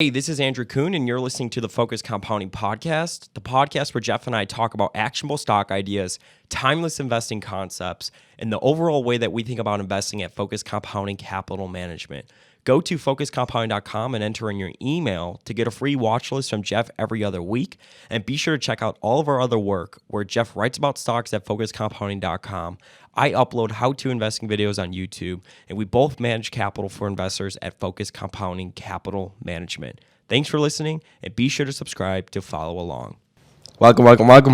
Hey, this is Andrew Kuhn, and you're listening to the Focus Compounding Podcast, the podcast where Geoff and I talk about actionable stock ideas, timeless investing concepts, and the overall way that we think about investing at Focus Compounding Capital Management. Go to focuscompounding.com and enter in your email to get a free watch list from Geoff every other week. And be sure to check out all of our other work where Geoff writes about stocks at focuscompounding.com. I upload how-to investing videos on YouTube, and we both manage capital for investors at Focus Compounding Capital Management. Thanks for listening, and be sure to subscribe to follow along. Welcome.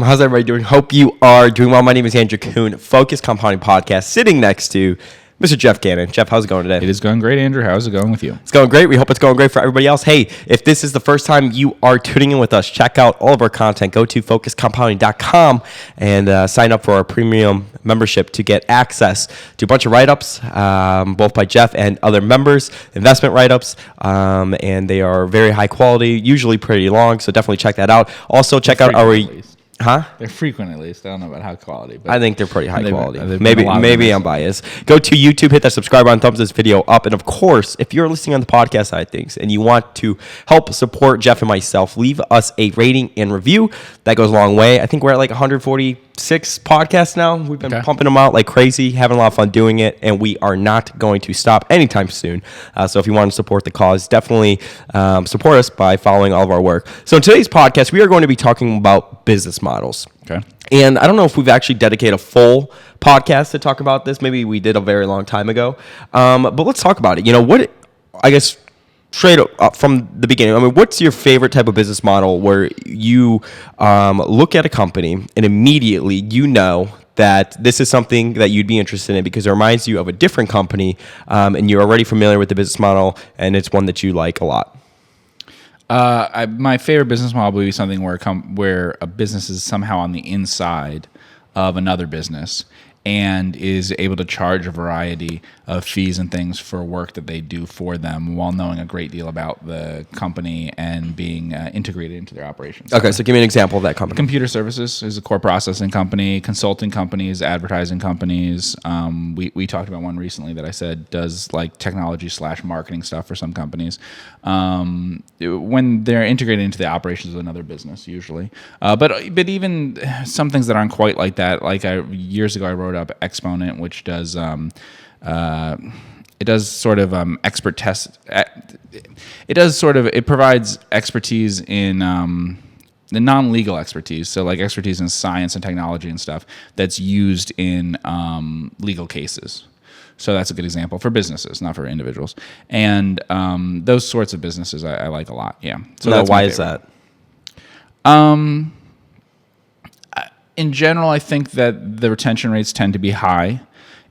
How's everybody doing? Hope you are doing well. My name is Andrew Kuhn, Focus Compounding Podcast, sitting next to Mr. Geoff Gannon. Geoff, how's it going today? It is going great, Andrew. How's it going with you? It's going great. We hope it's going great for everybody else. Hey, if this is the first time you are tuning in with us, check out all of our content. Go to focuscompounding.com and sign up for our premium membership to get access to a bunch of write-ups, both by Geoff and other members, investment write-ups, and they are very high quality, usually pretty long, so definitely check that out. Also, check out our... Huh? They're frequent, at least. I don't know about high quality. But I think they're pretty high quality. Maybe I'm biased. Go to YouTube, hit that subscribe button, thumbs this video up. And of course, if you're listening on the podcast side of things and you want to help support Geoff and myself, leave us a rating and review. That goes a long way. I think we're at like 146 podcasts now. We've been pumping them out like crazy, having a lot of fun doing it. And we are not going to stop anytime soon. So if you want to support the cause, definitely support us by following all of our work. So in today's podcast, we are going to be talking about business models. Okay. And I don't know if we've actually dedicated a full podcast to talk about this. Maybe we did a very long time ago. But let's talk about it. You know, I guess straight up from the beginning, I mean, what's your favorite type of business model where you look at a company and immediately you know that this is something that you'd be interested in because it reminds you of a different company and you're already familiar with the business model and it's one that you like a lot? My favorite business model would be something where a business is somehow on the inside of another business and is able to charge a variety of fees and things for work that they do for them while knowing a great deal about the company and being integrated into their operations. Okay, so give me an example of that company. Computer services is a core processing company, consulting companies, advertising companies. We talked about one recently that I said does like technology/marketing stuff for some companies. When they're integrated into the operations of another business, usually. But even some things that aren't quite like that. Like years ago, I wrote up Exponent, which does it does sort of expert tests. It provides expertise in the non-legal expertise, so like expertise in science and technology and stuff that's used in legal cases. So that's a good example for businesses, not for individuals. And those sorts of businesses I like a lot. Yeah. So now, why is that? In general, I think that the retention rates tend to be high.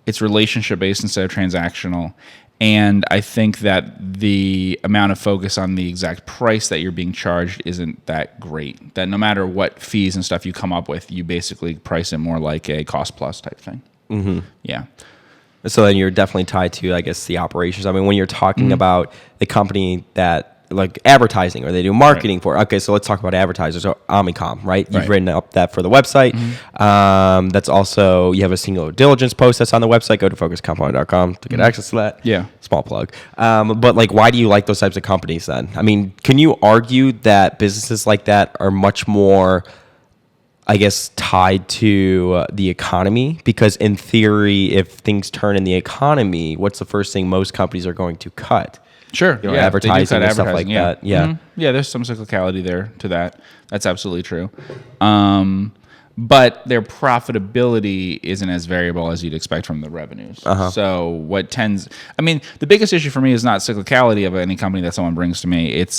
It's relationship-based instead of transactional. And I think that the amount of focus on the exact price that you're being charged isn't that great. That no matter what fees and stuff you come up with, you basically price it more like a cost-plus type thing. Mm-hmm. Yeah. So then you're definitely tied to, I guess, the operations. I mean, when you're talking about the company that, like advertising or they do marketing for. Okay, so let's talk about advertisers. So Omnicom, right? You've written up that for the website. That's also, you have a single diligence post that's on the website. Go to focuscompounding.com to get access to that. Yeah. Small plug. But like, why do you like those types of companies then? I mean, can you argue that businesses like that are much more, I guess, tied to the economy? Because in theory, if things turn in the economy, what's the first thing most companies are going to cut? Sure. You know, advertising and stuff like that. Yeah. Mm-hmm. Yeah, there's some cyclicality there to that. That's absolutely true. But their profitability isn't as variable as you'd expect from the revenues. So the biggest issue for me is not cyclicality of any company that someone brings to me. It's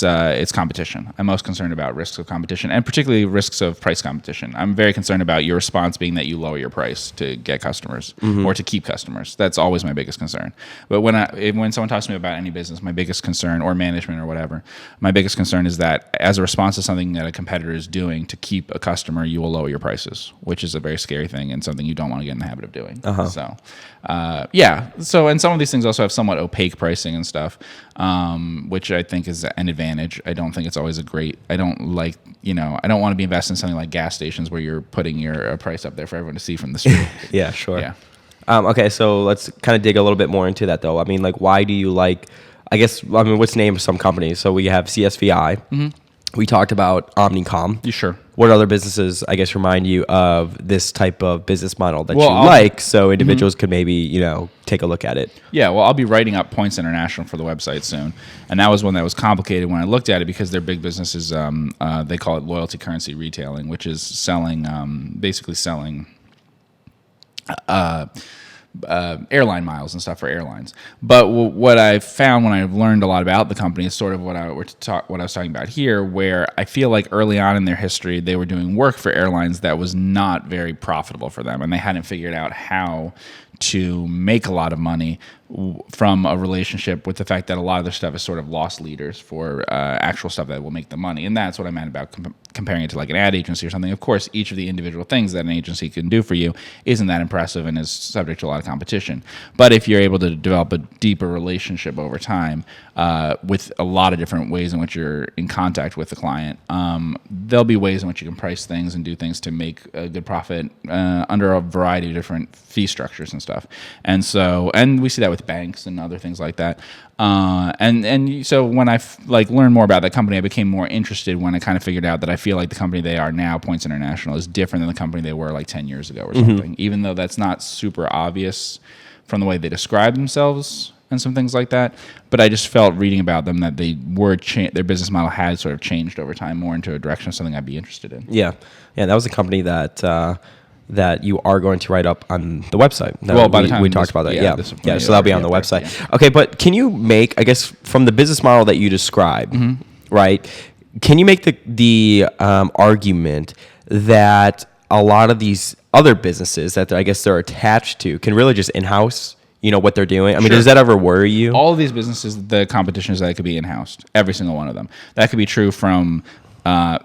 competition. I'm most concerned about risks of competition, and particularly risks of price competition. I'm very concerned about your response being that you lower your price to get customers or to keep customers. That's always my biggest concern. But when someone talks to me about any business, my biggest concern, or management or whatever, my biggest concern is that as a response to something that a competitor is doing to keep a customer, you will lower your prices. Which is a very scary thing and something you don't want to get in the habit of doing. So, and some of these things also have somewhat opaque pricing and stuff, which I think is an advantage. I don't think it's always I don't want to be invested in something like gas stations where you're putting your price up there for everyone to see from the street. Yeah, sure. Yeah. Okay, so let's kind of dig a little bit more into that though. I mean, like, why do you like I guess, I mean, let's name some companies. So we have CSVI. Mm-hmm. We talked about Omnicom. You sure? What other businesses, I guess, remind you of this type of business model that you like, so individuals could maybe, take a look at it? Yeah, well, I'll be writing up Points International for the website soon. And that was one that was complicated when I looked at it because their big business is, they call it loyalty currency retailing, which is basically selling airline miles and stuff for airlines. But what I found when I learned a lot about the company is sort of what I was talking about here, where I feel like early on in their history, they were doing work for airlines that was not very profitable for them, and they hadn't figured out how to make a lot of money from a relationship with the fact that a lot of their stuff is sort of loss leaders for actual stuff that will make the money. And that's what I meant about comparing it to like an ad agency or something. Of course, each of the individual things that an agency can do for you isn't that impressive and is subject to a lot of competition. But if you're able to develop a deeper relationship over time with a lot of different ways in which you're in contact with the client, there'll be ways in which you can price things and do things to make a good profit under a variety of different fee structures and stuff. And we see that with banks and other things like that. So when I learned more about that company, I became more interested when I kind of figured out that I feel like the company they are now, Points International, is different than the company they were like 10 years ago or something, even though that's not super obvious from the way they describe themselves and some things like that. But I just felt reading about them that they were their business model had sort of changed over time more into a direction of something I'd be interested in. Yeah. That was a company that you are going to write up on the website. By the time we talked about that. So that'll be on the website. Yeah. Okay, but can you make, I guess, from the business model that you described, right? Can you make the argument that a lot of these other businesses that I guess they're attached to can really just in-house, what they're doing? I mean, does that ever worry you? All of these businesses, the competition is that it could be in-house. Every single one of them. That could be true from, there's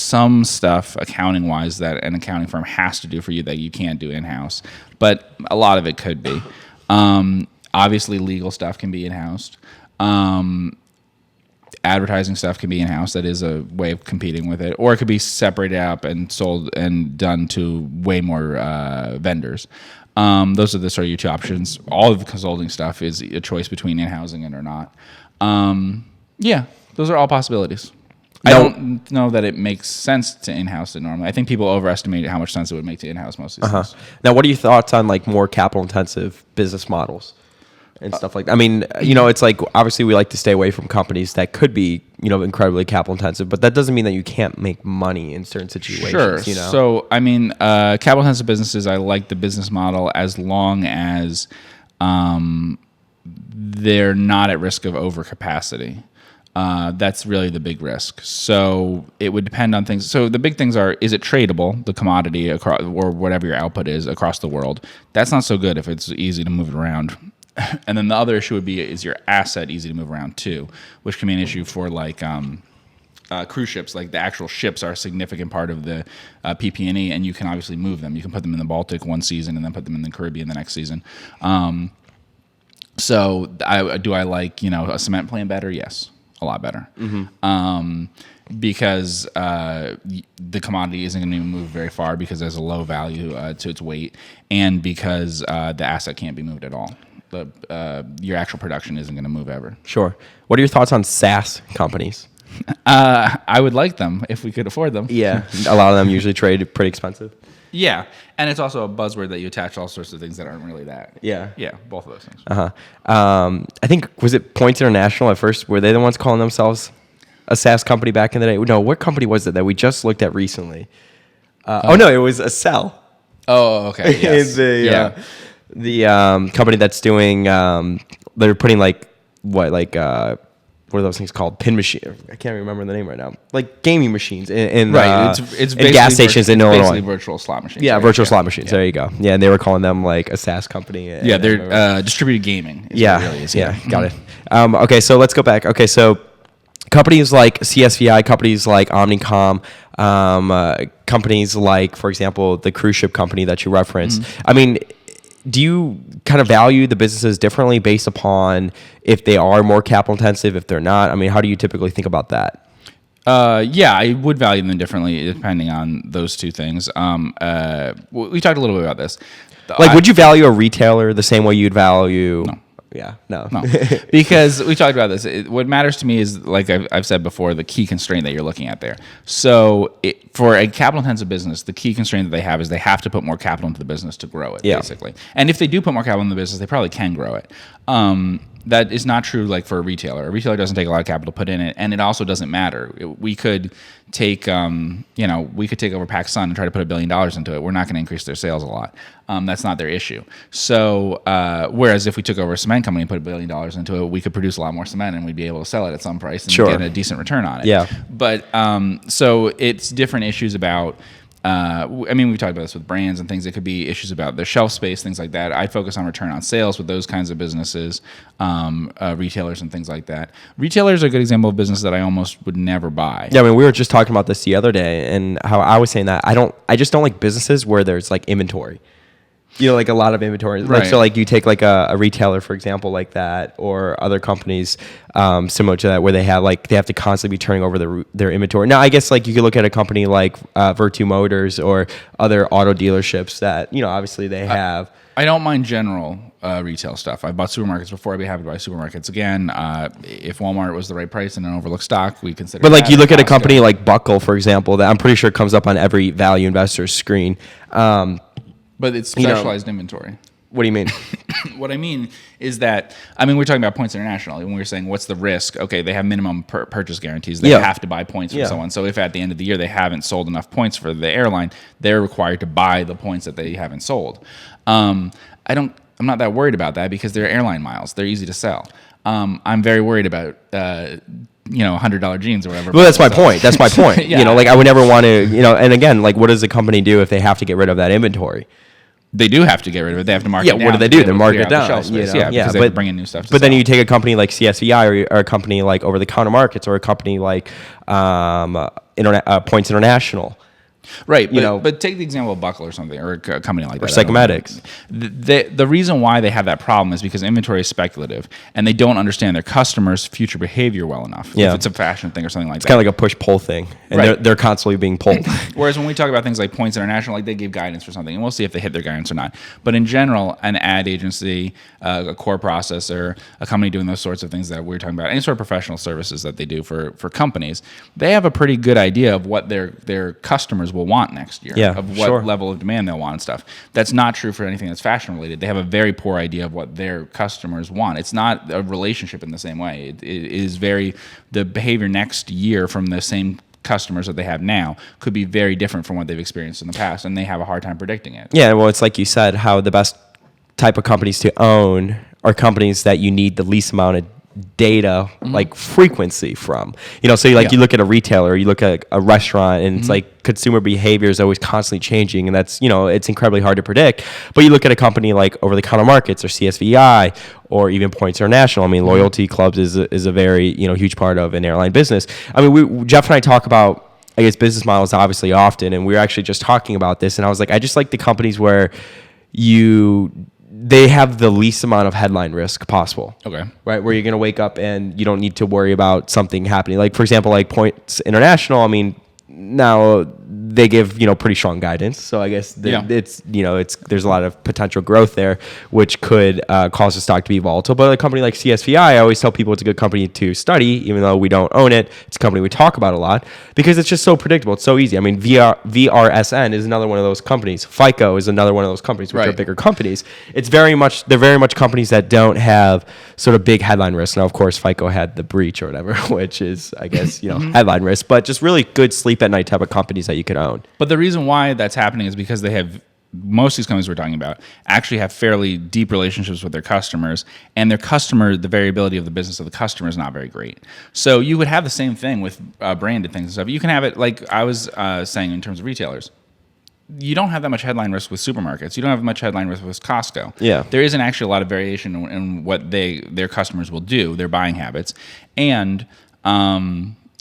some stuff accounting wise that an accounting firm has to do for you that you can't do in-house, but a lot of it could be. Obviously legal stuff can be in-house. Advertising stuff can be in-house. That is a way of competing with it, or it could be separated out and sold and done to way more vendors. Those are the sort of your two options. All of the consulting stuff is a choice between in-housing it or not. Those are all possibilities. I don't know that it makes sense to in-house it normally. I think people overestimate how much sense it would make to in-house most of these things. Now, what are your thoughts on more capital-intensive business models and stuff like that? I mean, it's like, obviously we like to stay away from companies that could be, incredibly capital-intensive, but that doesn't mean that you can't make money in certain situations. Sure. So, I mean, capital-intensive businesses, I like the business model as long as they're not at risk of overcapacity. That's really the big risk. So it would depend on things. So the big things are, is it tradable, the commodity across, or whatever your output is across the world? That's not so good if it's easy to move it around. And then the other issue would be, is your asset easy to move around too, which can be an issue for cruise ships. Like the actual ships are a significant part of the PP&E, and you can obviously move them. You can put them in the Baltic one season and then put them in the Caribbean the next season. So do I like, a cement plant better? Yes. A lot better, because the commodity isn't going to move very far because there's a low value to its weight, and because the asset can't be moved at all. Your actual production isn't going to move ever. Sure. What are your thoughts on SaaS companies? I would like them if we could afford them. Yeah, a lot of them usually trade pretty expensive. Yeah, and it's also a buzzword that you attach all sorts of things that aren't really that. Yeah, both of those things. I think, was it Points International at first? Were they the ones calling themselves a SaaS company back in the day? No, what company was it that we just looked at recently? No, it was a Cell. Oh, okay. Yes. The company that's doing. They're putting what are those things called? Pin machine. I can't remember the name right now. Like gaming machines in gas stations in Illinois. Basically virtual slot machines. Yeah, right? Virtual slot machines. Yeah. There you go. Yeah, and they were calling them like a SaaS company. Yeah, they're distributed gaming. Yeah, really is. Yeah, got it. Okay, so let's go back. Okay, so companies like CSVI, companies like Omnicom, companies like, for example, the cruise ship company that you referenced. I mean, do you kind of value the businesses differently based upon if they are more capital intensive, if they're not? I mean, how do you typically think about that? I would value them differently depending on those two things. We talked a little bit about this. Would you value a retailer the same way you'd value? No. Yeah, no. Because we talked about this. What matters to me is, like I've said before, the key constraint that you're looking at there. So for a capital-intensive business, the key constraint that they have is they have to put more capital into the business to grow it, basically. And if they do put more capital in the business, they probably can grow it. That is not true like for a retailer. A retailer doesn't take a lot of capital to put in it, and it also doesn't matter. We could take, we could take over PacSun and try to put $1 billion into it. We're not going to increase their sales a lot. That's not their issue. So, whereas if we took over a cement company and put $1 billion into it, we could produce a lot more cement and we'd be able to sell it at some price and get a decent return on it. Yeah. But so it's different issues about. We've talked about this with brands and things. It could be issues about their shelf space, things like that. I focus on return on sales with those kinds of businesses, retailers and things like that. Retailers are a good example of business that I almost would never buy. Yeah, I mean, we were just talking about this the other day, and how I was saying that I just don't like businesses where there's like inventory. Like a lot of inventory. Right. Like, so like you take like a retailer, for example, like that, or other companies similar to that, where they have to constantly be turning over their inventory. Now, I guess like you could look at a company like Virtu Motors or other auto dealerships that, obviously they have. I don't mind general retail stuff. I've bought supermarkets before. I'd be happy to buy supermarkets again. If Walmart was the right price and an overlooked stock, we consider. But like you look at a company like Buckle, for example, that I'm pretty sure comes up on every value investor's screen. But it's specialized inventory. What do you mean? What I mean is that, we're talking about Points International, and we were saying, what's the risk? Okay, they have minimum purchase guarantees. They have to buy points from someone. So if at the end of the year they haven't sold enough points for the airline, they're required to buy the points that they haven't sold. I'm not that worried about that because they're airline miles. They're easy to sell. I'm very worried about $100 jeans or whatever. Well, that's my point. That's my point. Yeah. Like I would never want to, and again, like what does the company do if they have to get rid of that inventory? They do have to get rid of it. They have to mark it down. Yeah, what do they do? They mark it down. Because they have to bring in new stuff. But then you take a company like CSVI or a company like Over the Counter Markets or a company like Points International. Right, but take the example of Buckle or something, or a company like that. Or Psychomatics. The reason why they have that problem is because inventory is speculative, and they don't understand their customers' future behavior well enough. Yeah. If it's a fashion thing or something like that. It's kind of like a push-pull thing, and they're constantly being pulled. Whereas when we talk about things like Points International, like they give guidance for something, and we'll see if they hit their guidance or not. But in general, an ad agency, a core processor, a company doing those sorts of things that we're talking about, any sort of professional services that they do for companies, they have a pretty good idea of what their customers will want next year, of what level of demand they'll want and stuff. That's not true for anything that's fashion related. They have a very poor idea of what their customers want. It's not a relationship in the same way. It is the behavior next year from the same customers that they have now could be very different from what they've experienced in the past, and they have a hard time predicting it. Yeah, well, it's like you said, how the best type of companies to own are companies that you need the least amount of data, like frequency from. So you look at a retailer, you look at a restaurant, and it's like consumer behavior is always constantly changing, and that's, it's incredibly hard to predict. But you look at a company like Over the Counter Markets or CSVI or even Points International. Loyalty clubs is a very, huge part of an airline business. Geoff and I talk about, I guess, business models obviously often, and we were actually just talking about this, and I was like, I just like the companies where they have the least amount of headline risk possible. Okay. Right? Where you're going to wake up and you don't need to worry about something happening. Like, for example, like Points International, now they give, pretty strong guidance. So I guess it's, there's a lot of potential growth there, which could cause the stock to be volatile. But a company like CSVI, I always tell people it's a good company to study, even though we don't own it. It's a company we talk about a lot because it's just so predictable. It's so easy. VRSN is another one of those companies. FICO is another one of those companies, which are bigger companies. They're very much companies that don't have sort of big headline risk. Now, of course, FICO had the breach or whatever, which is, I guess, headline risk, but just really good sleep at night type of companies that you could own. But the reason why that's happening is because they have, most of these companies we're talking about actually have fairly deep relationships with their customers, and the variability of the business of the customer is not very great. So you would have the same thing with branded things and stuff. You can have it, like I was saying, in terms of retailers. You don't have that much headline risk with supermarkets. You don't have much headline risk with Costco. Yeah. There isn't actually a lot of variation in what their customers will do, their buying habits. And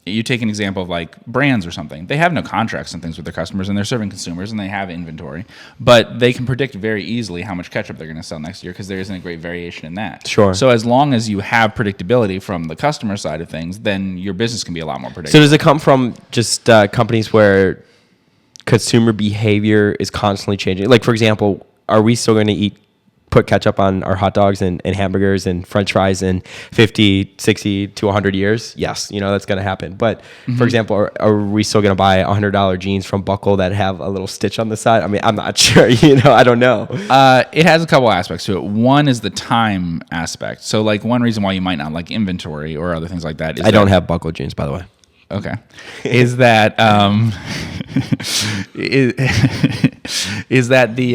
you take an example of like brands or something. They have no contracts and things with their customers, and they're serving consumers, and they have inventory. But they can predict very easily how much ketchup they're going to sell next year because there isn't a great variation in that. Sure. So as long as you have predictability from the customer side of things, then your business can be a lot more predictable. So does it come from just companies where consumer behavior is constantly changing? Like, for example, are we still going to eat put ketchup on our hot dogs and hamburgers and French fries in 50, 60 to 100 years? Yes, that's going to happen. But for example, are we still going to buy $100 jeans from Buckle that have a little stitch on the side? I mean, I'm not sure. I don't know. It has a couple aspects to it. One is the time aspect. So like one reason why you might not like inventory or other things like that is I don't have Buckle jeans, by the way. Okay, is that is that the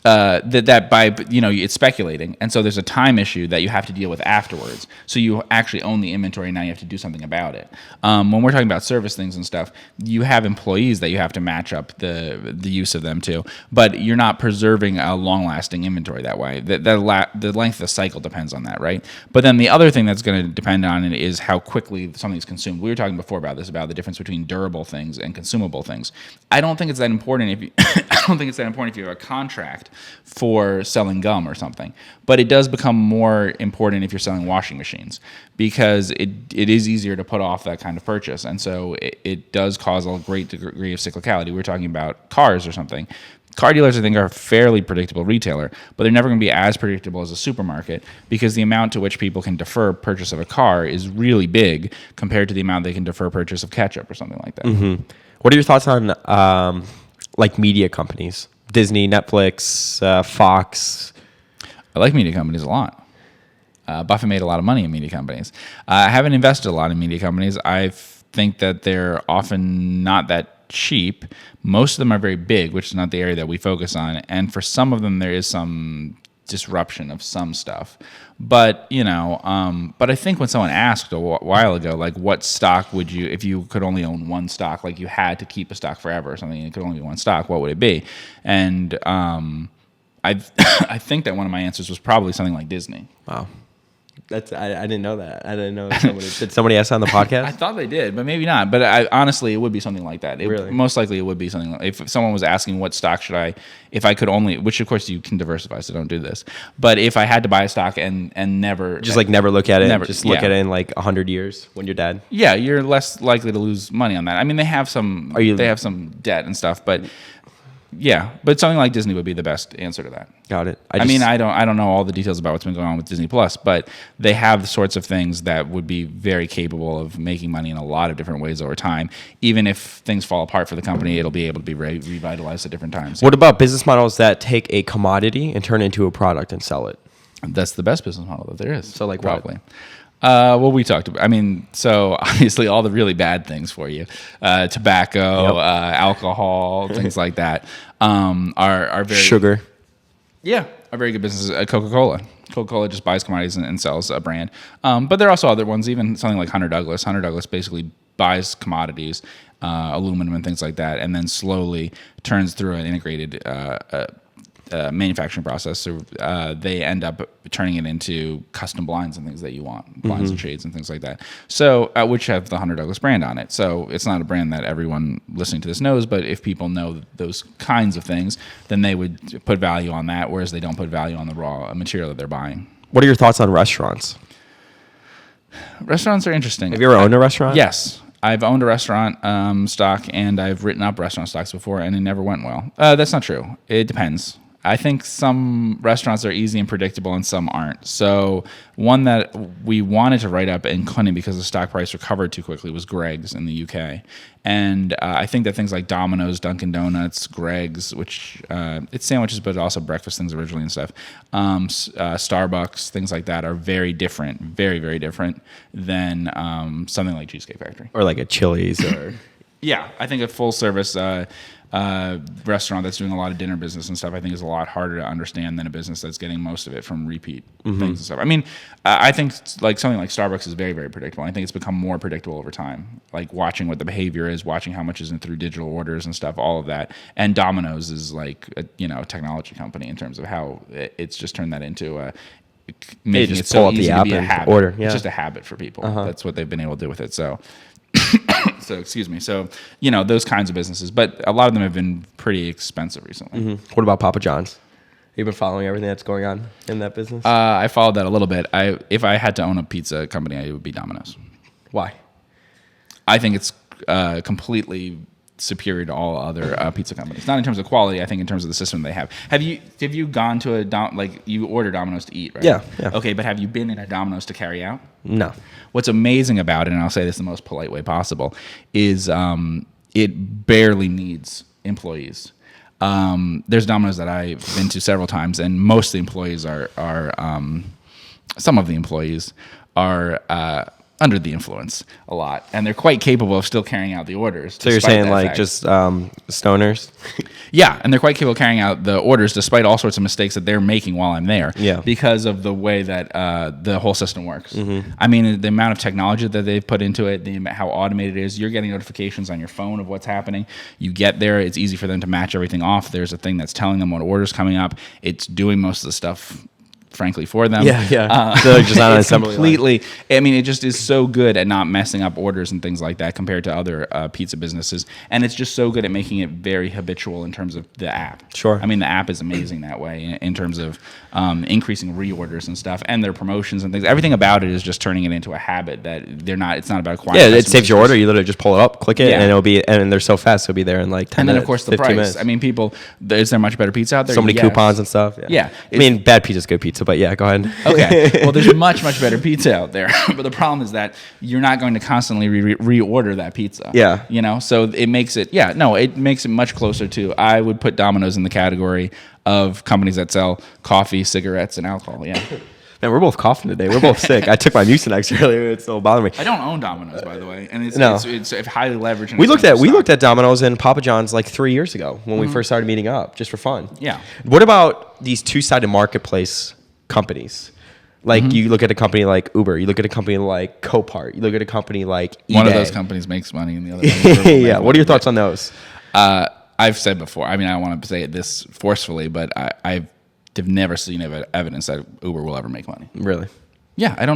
that by it's speculating, and so there's a time issue that you have to deal with afterwards. So you actually own the inventory, and now you have to do something about it. When we're talking about service things and stuff, you have employees that you have to match up the use of them to, but you're not preserving a long-lasting inventory that way. The length of the cycle depends on that, right? But then the other thing that's going to depend on it is how quickly something's consumed. We were talking before about the difference between durable things and consumable things. I don't think it's that important if you if you have a contract for selling gum or something, but it does become more important if you're selling washing machines, because it is easier to put off that kind of purchase, and so it does cause a great degree of cyclicality. We were talking about cars or something. Car dealers, I think, are a fairly predictable retailer, but they're never going to be as predictable as a supermarket, because the amount to which people can defer purchase of a car is really big compared to the amount they can defer purchase of ketchup or something like that. Mm-hmm. What are your thoughts on like media companies? Disney, Netflix, Fox. I like media companies a lot. Buffett made a lot of money in media companies. I haven't invested a lot in media companies. I think that they're often not that cheap. Most of them are very big, which is not the area that we focus on. And for some of them, there is some disruption of some stuff. But, but I think when someone asked a while ago, like, what stock would you, if you could only own one stock, like you had to keep a stock forever or something, it could only be one stock, what would it be? And I think that one of my answers was probably something like Disney. Wow. I didn't know that. I didn't know did somebody ask on the podcast? I thought they did, but maybe not. But honestly, it would be something like that. Really? Most likely, it would be something. If someone was asking what stock should I, if I could only, which of course you can diversify, so don't do this. But if I had to buy a stock and never, never look at it, never, just look at it in like 100 years when you're dead. Yeah, you're less likely to lose money on that. I mean, they have some debt and stuff, but. Yeah, but something like Disney would be the best answer to that. Got it. I don't know all the details about what's been going on with Disney Plus, but they have the sorts of things that would be very capable of making money in a lot of different ways over time. Even if things fall apart for the company, it'll be able to be revitalized at different times. What about business models that take a commodity and turn it into a product and sell it? That's the best business model that there is. So like probably. Well, we talked about, so obviously all the really bad things for you, tobacco, alcohol, things like that, are very... Sugar. Yeah, are very good businesses. Coca-Cola. Coca-Cola just buys commodities and sells a brand. But there are also other ones, even something like Hunter Douglas. Hunter Douglas basically buys commodities, aluminum and things like that, and then slowly turns through an integrated manufacturing process. So they end up turning it into custom blinds and things that you want, blinds and shades and things like that. So which have the Hunter Douglas brand on it. So it's not a brand that everyone listening to this knows, but if people know those kinds of things, then they would put value on that, whereas they don't put value on the raw material that they're buying. What are your thoughts on restaurants? Restaurants are interesting. Have you ever owned a restaurant? Yes. I've owned a restaurant stock, and I've written up restaurant stocks before, and it never went well. That's not true. It depends. I think some restaurants are easy and predictable and some aren't. So one that we wanted to write up and couldn't because the stock price recovered too quickly was Greg's in the UK. And I think that things like Domino's, Dunkin' Donuts, Greg's, which it's sandwiches but also breakfast things originally and stuff, Starbucks, things like that are very different, very, very different than something like Cheesecake Factory. Or like a Chili's or... Yeah, I think a full service restaurant that's doing a lot of dinner business and stuff, I think is a lot harder to understand than a business that's getting most of it from repeat things and stuff. I mean, I think like something like Starbucks is very, very predictable. I think it's become more predictable over time, like watching what the behavior is, watching how much is in through digital orders and stuff, all of that. And Domino's is like a technology company in terms of how it's just turned that into making it so easy to be a habit. Order. Yeah. It's just a habit for people. That's what they've been able to do with it. So excuse me. So, those kinds of businesses, but a lot of them have been pretty expensive recently. What about Papa John's? Have you been following everything that's going on in that business? I followed that a little bit. If I had to own a pizza company, it would be Domino's. Why? I think it's completely superior to all other pizza companies. Not in terms of quality, I think in terms of the system they have. Have you gone to you order Domino's to eat, right? Yeah. Okay, but have you been in a Domino's to carry out? No. What's amazing about it, and I'll say this the most polite way possible, is it barely needs employees. There's Domino's that I've been to several times, and most of the employees are some of the employees are under the influence a lot, and they're quite capable of still carrying out the orders. So you're saying like just stoners? Yeah, and they're quite capable of carrying out the orders despite all sorts of mistakes that they're making while I'm there. Yeah. Because of the way that the whole system works. I mean, the amount of technology that they've put into it, how automated it is. You're getting notifications on your phone of what's happening. You get there, it's easy for them to match everything off. There's a thing that's telling them what order's coming up. It's doing most of the stuff, frankly, for them. Yeah. So just on an assembly completely. I mean, it just is so good at not messing up orders and things like that compared to other pizza businesses, and it's just so good at making it very habitual in terms of the app. Sure. I mean, the app is amazing that way in terms of increasing reorders and stuff, and their promotions and things. Everything about it is just turning it into a habit that they're not. It's not about acquiring. Yeah, it saves your order. You literally just pull it up, click it, Yeah. and it'll be. And they're so fast, it'll be there in like 10 And then, minutes. of course, the 15 price. minutes. I mean, is there much better pizza out there? So many Yes. coupons and stuff. Yeah. I mean, bad pizza's good pizza, but yeah, go ahead. Okay. Well, there's much better pizza out there, but the problem is that you're not going to constantly reorder that pizza. Yeah. You know, so it makes it. Yeah. No, it makes it much closer to. I would put Domino's in the category of companies that sell coffee, cigarettes, and alcohol. Yeah. Man, we're both coughing today. We're both sick. I took my Mucinex earlier. It's still bothering me. I don't own Domino's, by the way, and it's highly leveraged. And We looked at Domino's and Papa John's like 3 years ago when we first started meeting up, just for fun. Yeah. What about these two-sided marketplace companies? Like you look at a company like Uber, you look at a company like Copart, you look at a company like eBay. One of those companies makes money, and the other one. Yeah. What are your thoughts on those? I've said before. I mean, I don't want to say it this forcefully, but I've never seen evidence that Uber will ever make money. Really? Yeah, I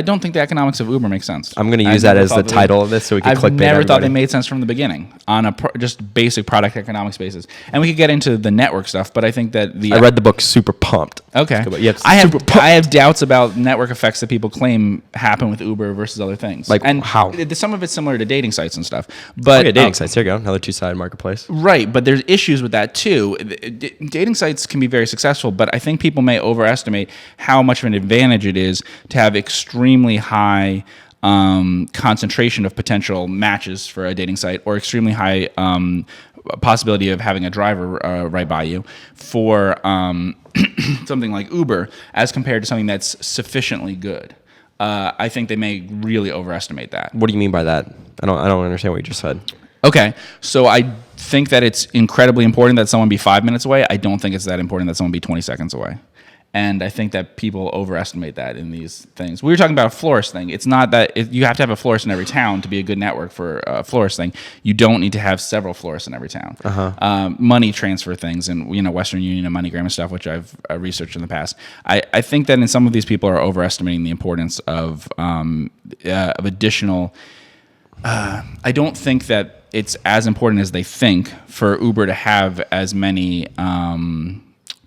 don't think the economics of Uber make sense. I'm going to use that as the title of this so we can clickbait everybody. I've never thought they made sense from the beginning on a just basic product economics basis. And we could get into the network stuff, but I think that I read the book Super Pumped. Okay. I have doubts about network effects that people claim happen with Uber versus other things. Like and how? Some of it's similar to dating sites and stuff. But dating sites. There you go. Another two-sided marketplace. Right, but there's issues with that too. Dating sites can be very successful, but I think people may overestimate how much of an advantage it is to have extremely high concentration of potential matches for a dating site, or extremely high possibility of having a driver right by you for something like Uber, as compared to something that's sufficiently good. I think they may really overestimate that. What do you mean by that? I don't understand what you just said. Okay, so I think that it's incredibly important that someone be 5 minutes away. I don't think it's that important that someone be 20 seconds away. And I think that people overestimate that in these things. We were talking about a florist thing. It's not that you have to have a florist in every town to be a good network for a florist thing. You don't need to have several florists in every town. Money transfer things and Western Union and MoneyGram and stuff, which I've researched in the past. I think that in some of these people are overestimating the importance of additional. I don't think that it's as important as they think for Uber to have as many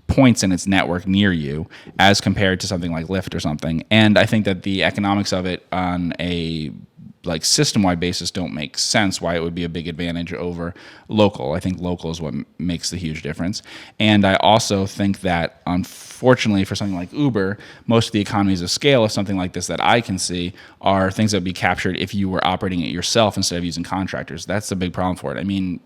points in its network near you as compared to something like Lyft or something. And I think that the economics of it on a system-wide basis don't make sense why it would be a big advantage over local. I think local is what makes the huge difference. And I also think that, unfortunately, for something like Uber, most of the economies of scale of something like this that I can see are things that would be captured if you were operating it yourself instead of using contractors. That's the big problem for it. I mean,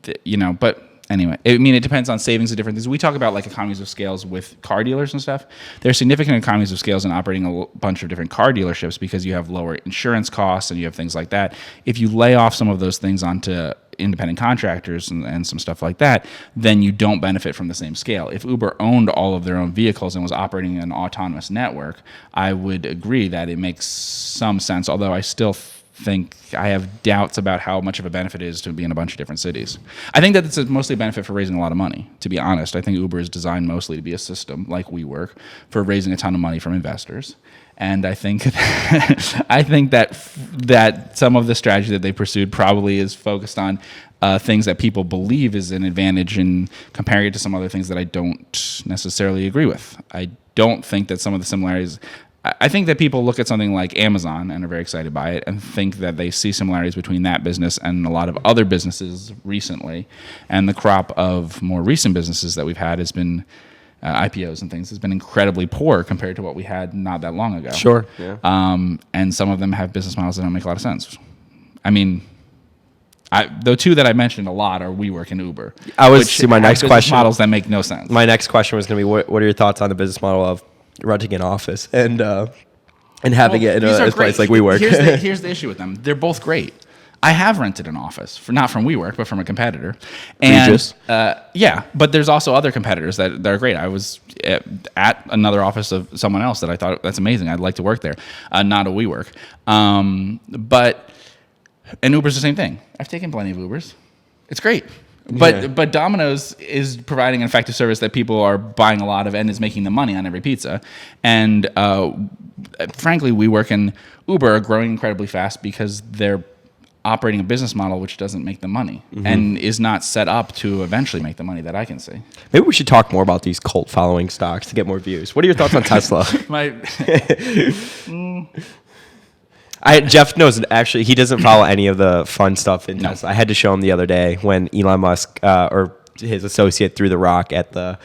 but anyway, it depends on savings of different things. We talk about economies of scales with car dealers and stuff. There's significant economies of scales in operating a bunch of different car dealerships because you have lower insurance costs and you have things like that. If you lay off some of those things onto independent contractors and some stuff like that, then you don't benefit from the same scale. If Uber owned all of their own vehicles and was operating an autonomous network, I would agree that it makes some sense, although I still think I have doubts about how much of a benefit it is to be in a bunch of different cities. I think that it's mostly a benefit for raising a lot of money, to be honest. I think Uber is designed mostly to be a system like WeWork for raising a ton of money from investors. And I think that some of the strategy that they pursued probably is focused on things that people believe is an advantage in comparing it to some other things that I don't necessarily agree with. I don't think that some of the similarities I think that people look at something like Amazon and are very excited by it and think that they see similarities between that business and a lot of other businesses recently. And the crop of more recent businesses that we've had has been IPOs and things has been incredibly poor compared to what we had not that long ago. Sure. Yeah. And some of them have business models that don't make a lot of sense. I mean, the two that I mentioned a lot are WeWork and Uber. My next question. Models that make no sense. My next question was going to be, what are your thoughts on the business model of renting an office and having it in a place like WeWork? Here's the issue with them. They're both great. I have rented an office, not from WeWork, but from a competitor. And yeah, but there's also other competitors that are great. I was at another office of someone else that I thought, that's amazing. I'd like to work there, not a WeWork. And Uber's the same thing. I've taken plenty of Ubers. It's great. But Domino's is providing an effective service that people are buying a lot of and is making the money on every pizza. And frankly, WeWork and Uber are growing incredibly fast because they're operating a business model which doesn't make the money and is not set up to eventually make the money that I can see. Maybe we should talk more about these cult following stocks to get more views. What are your thoughts on Tesla? Geoff knows, actually, he doesn't follow any of the fun stuff in Tesla. I had to show him the other day when Elon Musk or his associate threw the rock at the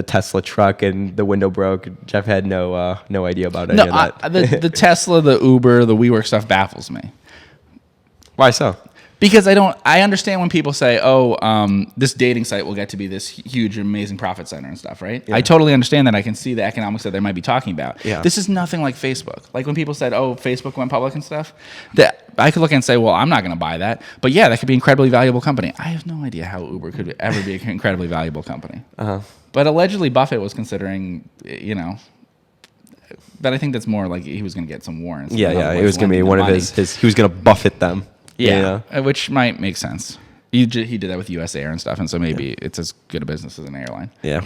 Tesla truck and the window broke. Geoff had no idea about any of that. The Tesla, the Uber, the WeWork stuff baffles me. Why so? Because I understand when people say, this dating site will get to be this huge, amazing profit center and stuff, right? Yeah. I totally understand that. I can see the economics that they might be talking about. Yeah. This is nothing like Facebook. Like when people said, Facebook went public and stuff, that I could look and say, well, I'm not going to buy that. But yeah, that could be an incredibly valuable company. I have no idea how Uber could ever be an incredibly valuable company. But allegedly Buffett was considering, but I think that's more like he was going to get some warrants. Yeah, it was going to be one of his, he was going to Buffett them. Yeah, which might make sense. He did that with US Air and stuff, and so maybe it's as good a business as an airline. Yeah,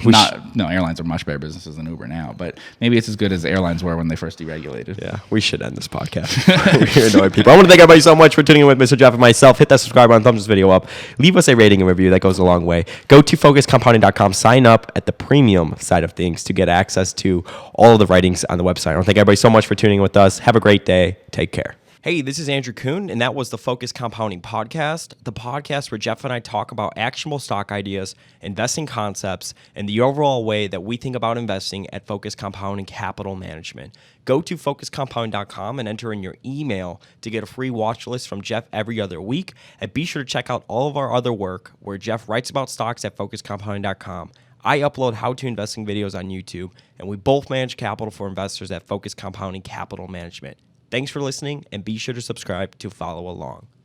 airlines are much better businesses than Uber now, but maybe it's as good as airlines were when they first deregulated. Yeah, we should end this podcast. We annoy people. I want to thank everybody so much for tuning in with Mr. Geoff and myself. Hit that subscribe button, thumbs this video up, leave us a rating and review. That goes a long way. Go to focuscompounding.com, sign up at the premium side of things to get access to all of the writings on the website. I want to thank everybody so much for tuning in with us. Have a great day. Take care. Hey, this is Andrew Kuhn, and that was the Focus Compounding Podcast, the podcast where Geoff and I talk about actionable stock ideas, investing concepts, and the overall way that we think about investing at Focus Compounding Capital Management. Go to focuscompounding.com and enter in your email to get a free watch list from Geoff every other week, and be sure to check out all of our other work where Geoff writes about stocks at focuscompounding.com. I upload how-to investing videos on YouTube, and we both manage capital for investors at Focus Compounding Capital Management. Thanks for listening, and be sure to subscribe to follow along.